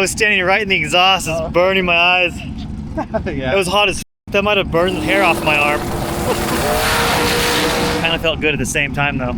was standing right in the exhaust. It's burning my eyes. Yeah. It was hot as f. That might have burned the hair off my arm. Kind of felt good at the same time though.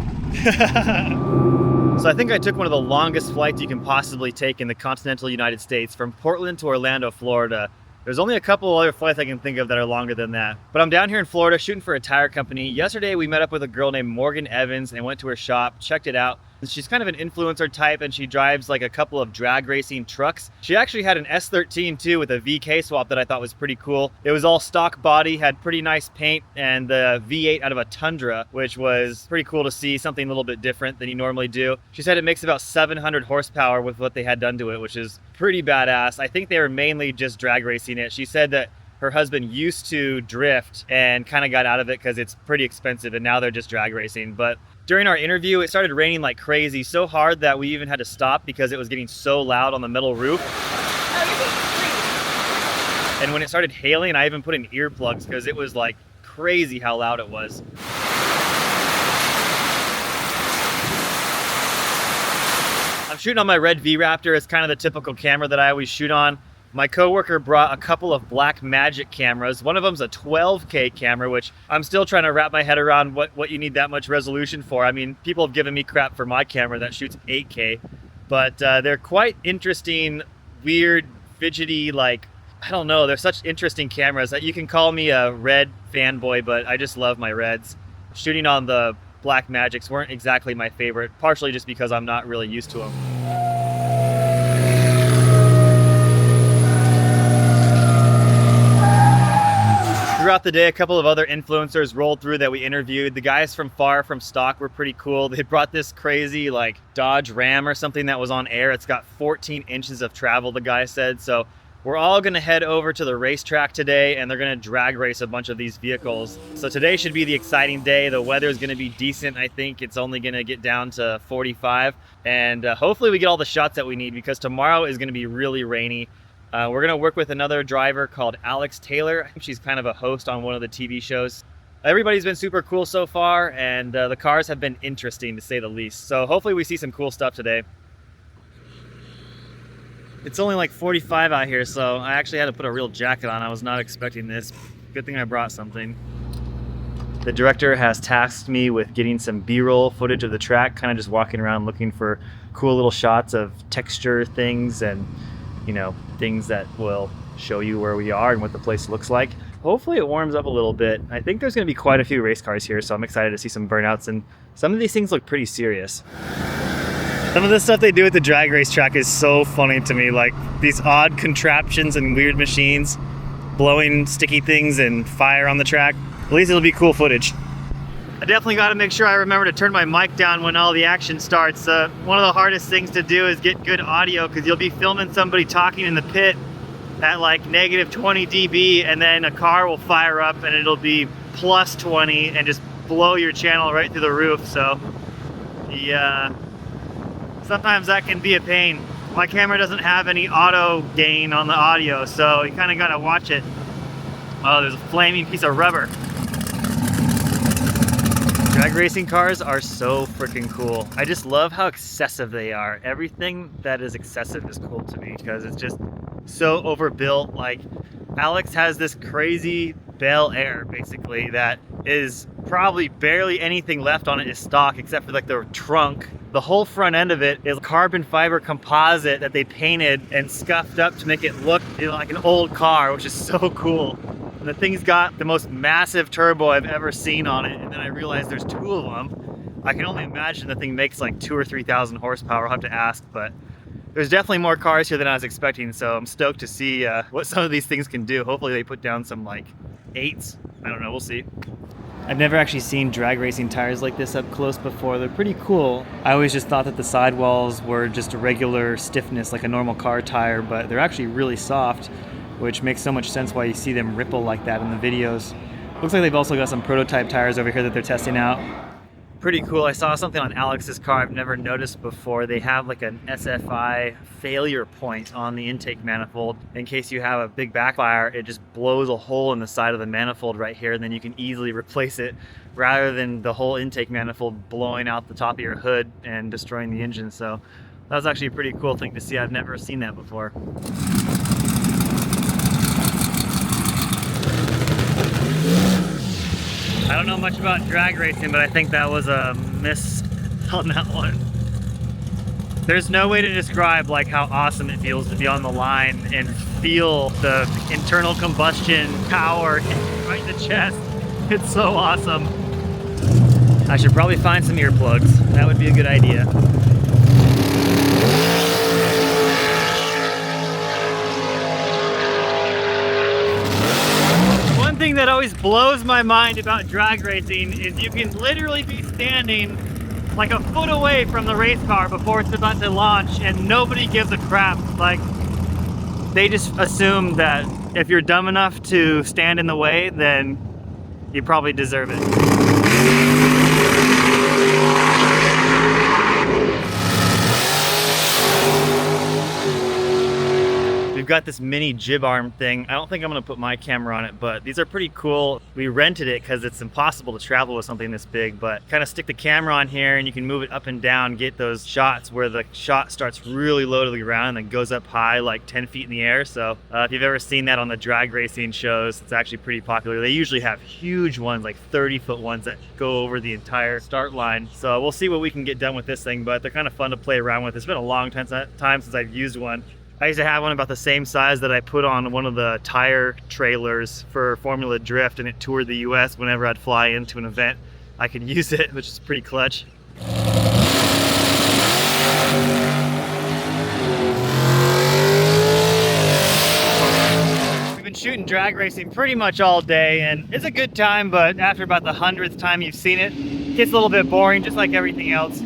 So I think I took one of the longest flights you can possibly take in the continental United States from Portland to Orlando, Florida. There's only a couple other flights I can think of that are longer than that. But I'm down here in Florida shooting for a tire company. Yesterday we met up with a girl named Morgan Evans and went to her shop, checked it out. She's kind of an influencer type and she drives like a couple of drag racing trucks. She actually had an S13 too with a VK swap that I thought was pretty cool. It was all stock body, had pretty nice paint, and the V8 out of a Tundra, which was pretty cool to see, something a little bit different than you normally do. She said it makes about 700 horsepower with what they had done to it, which is pretty badass. I think they were mainly just drag racing it. She said that her husband used to drift and kind of got out of it because it's pretty expensive and now they're just drag racing. But during our interview, it started raining like crazy, so hard that we even had to stop because it was getting so loud on the metal roof. And when it started hailing, I even put in earplugs because it was like crazy how loud it was. I'm shooting on my Red V-Raptor. It's kind of the typical camera that I always shoot on. My coworker brought a couple of Blackmagic cameras. One of them's a 12K camera, which I'm still trying to wrap my head around what you need that much resolution for. I mean, people have given me crap for my camera that shoots 8K, but they're quite interesting, weird, fidgety, like, I don't know, they're such interesting cameras that you can call me a Red fanboy, but I just love my Reds. Shooting on the Blackmagics weren't exactly my favorite, partially just because I'm not really used to them. Throughout the day, a couple of other influencers rolled through that we interviewed. The guys from Far From Stock were pretty cool. They brought this crazy like Dodge Ram or something that was on air. It's got 14 inches of travel, the guy said. So we're all gonna head over to the racetrack today and they're gonna drag race a bunch of these vehicles. So today should be the exciting day. The weather is gonna be decent. I think it's only gonna get down to 45. And hopefully we get all the shots that we need because tomorrow is gonna be really rainy. We're gonna work with another driver called Alex Taylor. I think she's kind of a host on one of the TV shows. Everybody's been super cool so far, and the cars have been interesting to say the least. So hopefully we see some cool stuff today. It's only like 45 out here, so I actually had to put a real jacket on. I was not expecting this. Good thing I brought something. The director has tasked me with getting some B-roll footage of the track, kind of just walking around looking for cool little shots of texture things and things that will show you where we are and what the place looks like. Hopefully it warms up a little bit. I think there's going to be quite a few race cars here, so I'm excited to see some burnouts, and some of these things look pretty serious. Some of the stuff they do at the drag race track is so funny to me, like these odd contraptions and weird machines blowing sticky things and fire on the track. At least it'll be cool footage. I definitely got to make sure I remember to turn my mic down when all the action starts. One of the hardest things to do is get good audio because you'll be filming somebody talking in the pit at like negative 20 dB and then a car will fire up and it'll be plus 20 and just blow your channel right through the roof. So sometimes that can be a pain. My camera doesn't have any auto gain on the audio, so you kind of got to watch it. Oh, there's a flaming piece of rubber. Drag racing cars are so freaking cool. I just love how excessive they are. Everything that is excessive is cool to me because it's just so overbuilt. Like Alex has this crazy Bel Air basically that is probably barely anything left on it is stock except for like the trunk. The whole front end of it is carbon fiber composite that they painted and scuffed up to make it look like an old car, which is so cool. And the thing's got the most massive turbo I've ever seen on it, and then I realized there's two of them. I can only imagine the thing makes like 2,000 or 3,000 horsepower. I'll have to ask, but there's definitely more cars here than I was expecting, so I'm stoked to see what some of these things can do. Hopefully they put down some like 8s. I don't know, we'll see. I've never actually seen drag racing tires like this up close before. They're pretty cool. I always just thought that the sidewalls were just a regular stiffness like a normal car tire, but they're actually really soft, which makes so much sense why you see them ripple like that in the videos. Looks like they've also got some prototype tires over here that they're testing out. Pretty cool. I saw something on Alex's car I've never noticed before. They have like an SFI failure point on the intake manifold. In case you have a big backfire, it just blows a hole in the side of the manifold right here, and then you can easily replace it rather than the whole intake manifold blowing out the top of your hood and destroying the engine. So That was actually a pretty cool thing to see. I've never seen that before. I don't know much about drag racing, but I think that was a miss on that one. There's no way to describe like how awesome it feels to be on the line and feel the internal combustion power right in the chest. It's so awesome. I should probably find some earplugs. That would be a good idea. One thing that always blows my mind about drag racing is you can literally be standing like a foot away from the race car before it's about to launch and nobody gives a crap. Like, they just assume that if you're dumb enough to stand in the way, then you probably deserve it. We've got this mini jib arm thing. I don't think I'm gonna put my camera on it, but these are pretty cool. We rented it because it's impossible to travel with something this big, but kind of stick the camera on here and you can move it up and down, get those shots where the shot starts really low to the ground and then goes up high like 10 feet in the air. So if you've ever seen that on the drag racing shows, it's actually pretty popular. They usually have huge ones, like 30-foot ones that go over the entire start line. So we'll see what we can get done with this thing, but they're kind of fun to play around with. It's been a long time since I've used one. I used to have one about the same size that I put on one of the tire trailers for Formula Drift, and it toured the US. Whenever I'd fly into an event, I could use it, which is pretty clutch. We've been shooting drag racing pretty much all day, and it's a good time, but after about the 100th time you've seen it, it gets a little bit boring, just like everything else.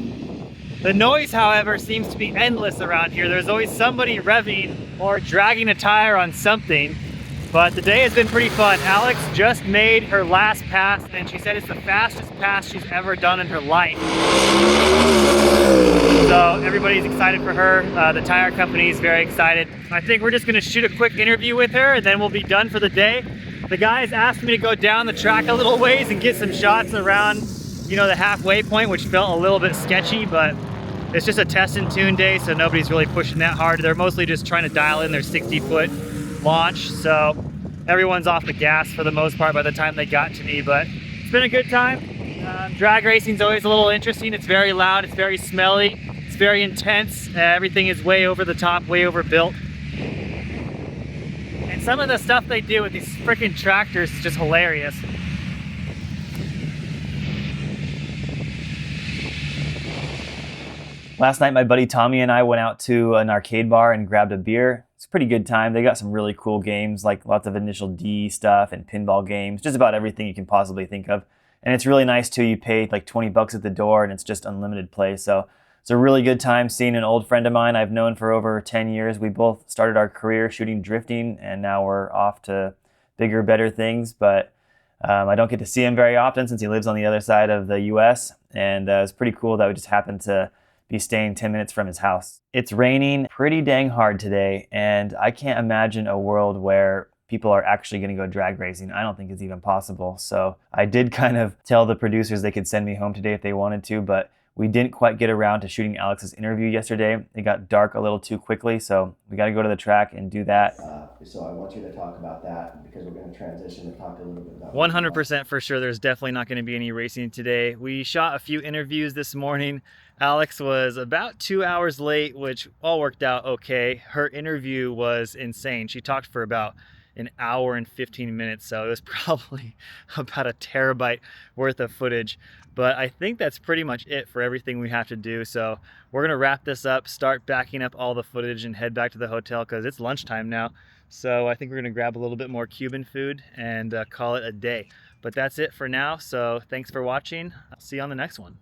The noise, however, seems to be endless around here. There's always somebody revving or dragging a tire on something, but the day has been pretty fun. Alex just made her last pass, and she said it's the fastest pass she's ever done in her life. So everybody's excited for her. The tire company is very excited. I think we're just gonna shoot a quick interview with her, and then we'll be done for the day. The guys asked me to go down the track a little ways and get some shots around, you know, the halfway point, which felt a little bit sketchy, but it's just a test and tune day, so nobody's really pushing that hard. They're mostly just trying to dial in their 60-foot launch, so everyone's off the gas for the most part by the time they got to me, but it's been a good time. Drag racing's always a little interesting. It's very loud, it's very smelly, it's very intense. Everything is way over the top, way overbuilt. And some of the stuff they do with these freaking tractors is just hilarious. Last night, my buddy Tommy and I went out to an arcade bar and grabbed a beer. It's a pretty good time. They got some really cool games, like lots of Initial D stuff and pinball games, just about everything you can possibly think of. And it's really nice too. You pay like 20 bucks at the door and it's just unlimited play. So it's a really good time seeing an old friend of mine I've known for over 10 years. We both started our career shooting drifting, and now we're off to bigger, better things. But I don't get to see him very often since he lives on the other side of the US. And it's pretty cool that we just happened to be staying 10 minutes from his house. It's raining pretty dang hard today, and I can't imagine a world where people are actually gonna go drag racing. I don't think it's even possible. So I did kind of tell the producers they could send me home today if they wanted to, but we didn't quite get around to shooting Alex's interview yesterday. It got dark a little too quickly, so we gotta go to the track and do that. So I want you to talk about that because we're gonna transition and talk a little bit about 100% for sure. There's definitely not gonna be any racing today. We shot a few interviews this morning. Alex was about 2 hours late, which all worked out okay. Her interview was insane. She talked for about an hour and 15 minutes, so it was probably about a terabyte worth of footage. But I think that's pretty much it for everything we have to do. So we're gonna wrap this up, start backing up all the footage, and head back to the hotel because it's lunchtime now. So I think we're gonna grab a little bit more Cuban food and call it a day. But that's it for now, so thanks for watching. I'll see you on the next one.